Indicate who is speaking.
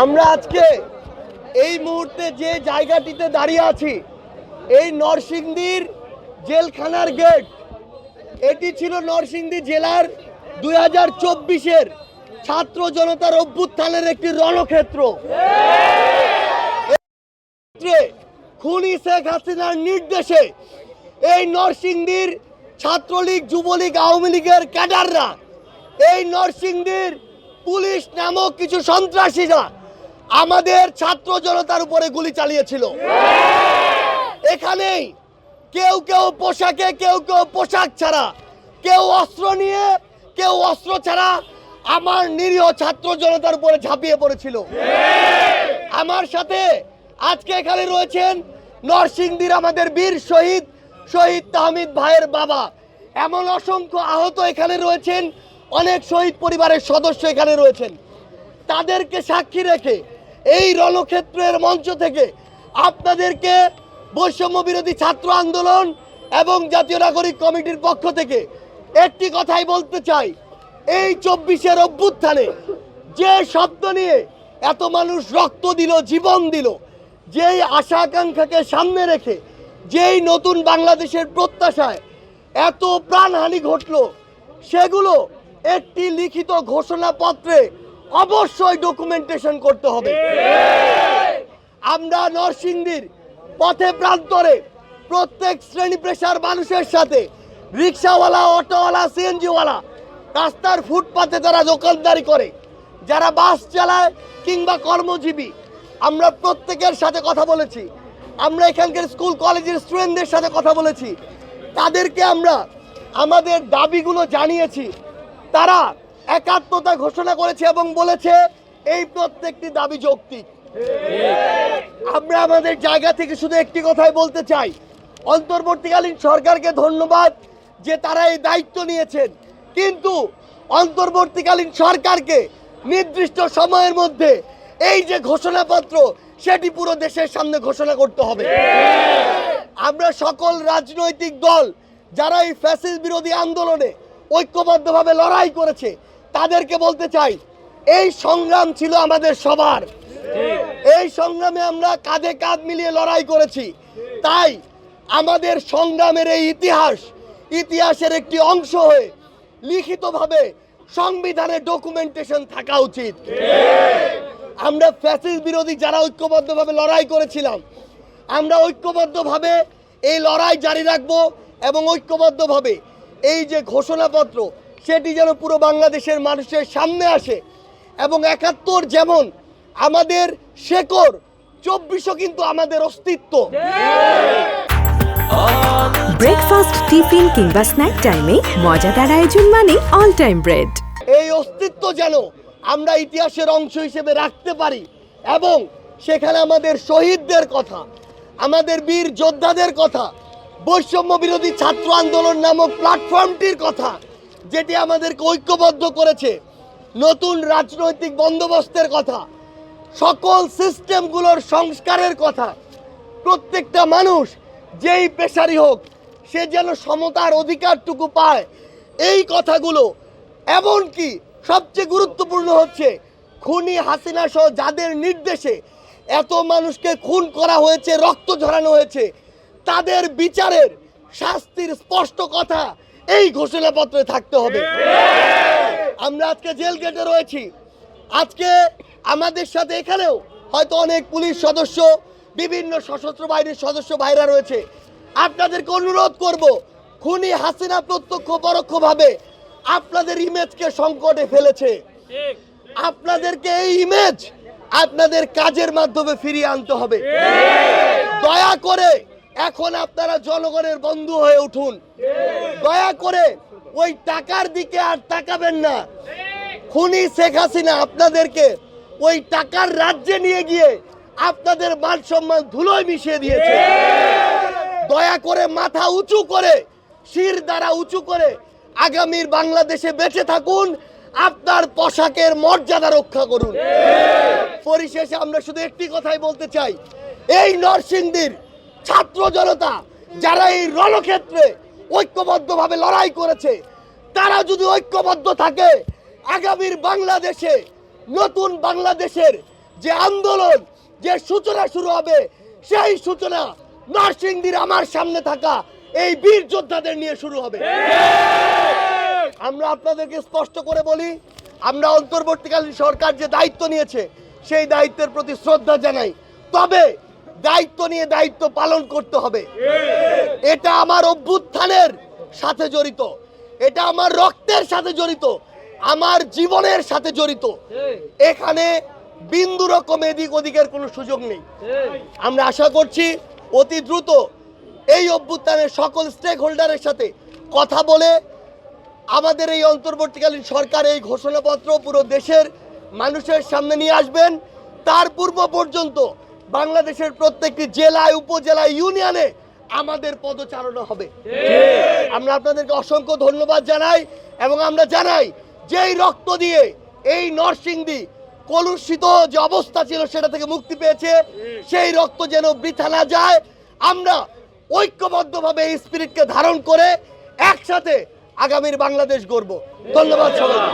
Speaker 1: আমরা আজকে এই মুহূর্তে যে জায়গাটিতে দাঁড়িয়ে আছি, এই নরসিংদীর জেলখানার গেট। এটি ছিল নরসিংদী জেলার 2024-এর ছাত্র জনতার অভ্যুত্থানের একটি রণক্ষেত্র। খুনি শেখ হাসিনার নির্দেশে এই নরসিংদীর ছাত্রলীগ, যুবলীগ, আওয়ামী লীগের ক্যাডাররা, এই নরসিংদীর পুলিশ নামক কিছু সন্ত্রাসীরা আমাদের ছাত্র জনতার উপরে গুলি চালিয়েছিল। এখানেই কেউ কেউ পোশাকে, কেউ কেউ পোশাক ছাড়া, কেউ অস্ত্র নিয়ে, কেউ অস্ত্র ছাড়া আমার নিরীহ ছাত্র জনতার উপরে ঝাঁপিয়ে পড়েছিল। আমার সাথে আজকে এখানে রয়েছেন নরসিংদীর আমাদের বীর শহীদ তাহমিদ ভাইয়ের বাবা। এমন অসংখ্য আহত এখানে রয়েছেন, অনেক শহীদ পরিবারের সদস্য এখানে রয়েছেন। তাদেরকে সাক্ষী রেখে এই রণক্ষেত্রের মঞ্চ থেকে আপনাদেরকে বৈষম্য বিরোধী ছাত্র আন্দোলন এবং জাতীয় নাগরিক কমিটির পক্ষ থেকে একটি কথাই বলতে চাই, এই 24-এর অভ্যুত্থানে যে শব্দ নিয়ে এত মানুষ রক্ত দিল, জীবন দিল, যেই আশা আকাঙ্ক্ষাকে সামনে রেখে যেই নতুন বাংলাদেশের প্রত্যাশায় এত প্রাণহানি ঘটল, সেগুলো একটি লিখিত ঘোষণাপত্রে অবশ্যই ডকুমেন্টেশন করতে হবে। আমরা নরসিংদীর পথে প্রান্তরে প্রত্যেক শ্রেণী পেশার মানুষের সাথে, রিক্সাওয়ালা, অটোওয়ালা, সিএনজিওয়ালা, রাস্তার ফুটপাতে যারা দোকানদারি করে, যারা বাস চালায় কিংবা কর্মজীবী, আমরা প্রত্যেকের সাথে কথা বলেছি। আমরা এখানকার স্কুল কলেজের স্টুডেন্টদের সাথে কথা বলেছি। তাদেরকে আমরা আমাদের দাবিগুলো জানিয়েছি। তারা একাত্মতা ঘোষণা করেছে এবং বলেছে এই প্রত্যেকটি দাবি যৌক্তিক। আমরা আমাদের জায়গা থেকে শুধু একটি কথাই বলতে চাই, অন্তর্বর্তীকালীন সরকারকে ধন্যবাদ যে তারা এই দায়িত্ব নিয়েছেন, কিন্তু অন্তর্বর্তীকালীন সরকারকে নির্দিষ্ট সময়ের মধ্যে এই যে ঘোষণাপত্র, সেটি পুরো দেশের সামনে ঘোষণা করতে হবে। আমরা সকল রাজনৈতিক দল যারা এই ফ্যাসিস্ট বিরোধী আন্দোলনে ঐক্যবদ্ধভাবে লড়াই করেছে, তাদেরকে বলতে চাই, এই সংগ্রাম ছিল আমাদের সবার। এই সংগ্রামে আমরা কাঁধে কাঁধ মিলিয়ে লড়াই করেছি। তাই আমাদের সংগ্রামের এই ইতিহাসের একটি অংশ হয়ে লিখিতভাবে সংবিধানে ডকুমেন্টেশন থাকা উচিত। আমরা ফ্যাসিস্ট বিরোধী যারা ঐক্যবদ্ধভাবে লড়াই করেছিলাম, আমরা ঐক্যবদ্ধভাবে এই লড়াই জারি রাখবো এবং ঐক্যবদ্ধভাবে এই যে ঘোষণাপত্র, সেটি যেন পুরো বাংলাদেশের মানুষের সামনে আসে। এবং 71 যেমন আমাদের শেকড়, 24ও কিন্তু আমাদের অস্তিত্ব।
Speaker 2: ব্রেকফাস্ট, টিফিন কিংবা স্ন্যাক টাইমে মজাদার আয়োজন মানে অল টাইম ব্রেড।
Speaker 1: এই অস্তিত্ব যেন আমরা ইতিহাসের অংশ হিসেবে রাখতে পারি এবং সেখানে আমাদের শহীদদের কথা, আমাদের বীর যোদ্ধাদের কথা, বৈষম্য বিরোধী ছাত্র আন্দোলন নামক প্ল্যাটফর্মটির কথা, যেটি আমাদেরকে ঐক্যবদ্ধ করেছে, নতুন রাজনৈতিক বন্দোবস্তের কথা, সকল সিস্টেমগুলোর সংস্কারের কথা, প্রত্যেকটা মানুষ যেই পেশারই হোক সে যেন সমতার অধিকারটুকু পায়, এই কথাগুলো। এমনকি সবচেয়ে গুরুত্বপূর্ণ হচ্ছে, খুনি হাসিনা সহ যাদের নির্দেশে এত মানুষকে খুন করা হয়েছে, রক্ত ঝরানো হয়েছে, তাদের বিচারের শাস্তির স্পষ্ট কথা এই ঘোষণাপত্রে থাকতে হবে। আমরা আজকে জেল গেটে রয়েছি। আজকে আমাদের সাথে এখানেও হয়তো অনেক পুলিশ সদস্য, বিভিন্ন সশস্ত্র বাহিনীর সদস্য ভাইরা রয়েছে। আপনাদেরকে অনুরোধ করব, খুনি হাসিনা প্রত্যক্ষ পরোক্ষভাবে আপনাদের ইমেজকে সংকটে ফেলেছে। আপনাদেরকে এই ইমেজ আপনাদের কাজের মাধ্যমে ফিরিয়ে আনতে হবে। দয়া করে এখন আপনারা জনগণের বন্ধু হয়ে উঠুন। দয়া করে ওই টাকার দিকে আর তাকাবেন না। খুনি শেখ হাসিনা আপনাদেরকে ওই টাকার রাজ্যে নিয়ে গিয়ে আপনাদের মান সম্মান ধুলোয় মিশিয়ে দিয়েছে। দয়া করে মাথা উঁচু করে, শির দ্বারা উঁচু করে আগামীর বাংলাদেশে বেঁচে থাকুন, আপনার পোশাকের মর্যাদা রক্ষা করুন। পরিশেষে আমরা শুধু একটি কথাই বলতে চাই, এই নরসিংদীর ছাত্র জনতা যারা এই রণক্ষেত্রে ঐক্যবদ্ধভাবে লড়াই করেছে, তারা যদি ঐক্যবদ্ধ থাকে, আগামীর বাংলাদেশে, নতুন বাংলাদেশের যে আন্দোলন, যে সূচনা শুরু হবে, সেই সূচনা নরসিংদীর আমার সামনে থাকা এই বীর যোদ্ধাদের নিয়ে শুরু হবে। আমরা আপনাদেরকে স্পষ্ট করে বলি, আমরা অন্তর্বর্তীকালীন সরকার যে দায়িত্ব নিয়েছে সেই দায়িত্বের প্রতি শ্রদ্ধা জানাই, তবে দায়িত্ব নিয়ে দায়িত্ব পালন করতে হবে। এটা আমার অভ্যুত্থানের সাথে জড়িত, এটা আমার রক্তের সাথে জড়িত, আমার জীবনের সাথে জড়িত। এখানে বিন্দু রকম এদিক ওদিকের কোনো সুযোগ নেই। আমরা আশা করছি অতি দ্রুত এই অভ্যুত্থানের সকল স্টেক হোল্ডারের সাথে কথা বলে আমাদের এই অন্তর্বর্তীকালীন সরকার এই ঘোষণাপত্র পুরো দেশের মানুষের সামনে নিয়ে আসবেন। তার পূর্ব পর্যন্ত বাংলাদেশের প্রত্যেকটি জেলায়, উপজেলায়, ইউনিয়নে আমাদের পদচারণা হবে। আমরা আপনাদেরকে অসংখ্য ধন্যবাদ জানাই এবং আমরা জানাই যে এই রক্ত দিয়ে এই নরসিংদী কলুষিত যে অবস্থা ছিল সেটা থেকে মুক্তি পেয়েছে, সেই রক্ত যেন বৃথা না যায়। আমরা ঐক্যবদ্ধভাবে এই স্পিরিটকে ধারণ করে একসাথে আগামীর বাংলাদেশ গড়ব। ধন্যবাদ সবাইকে।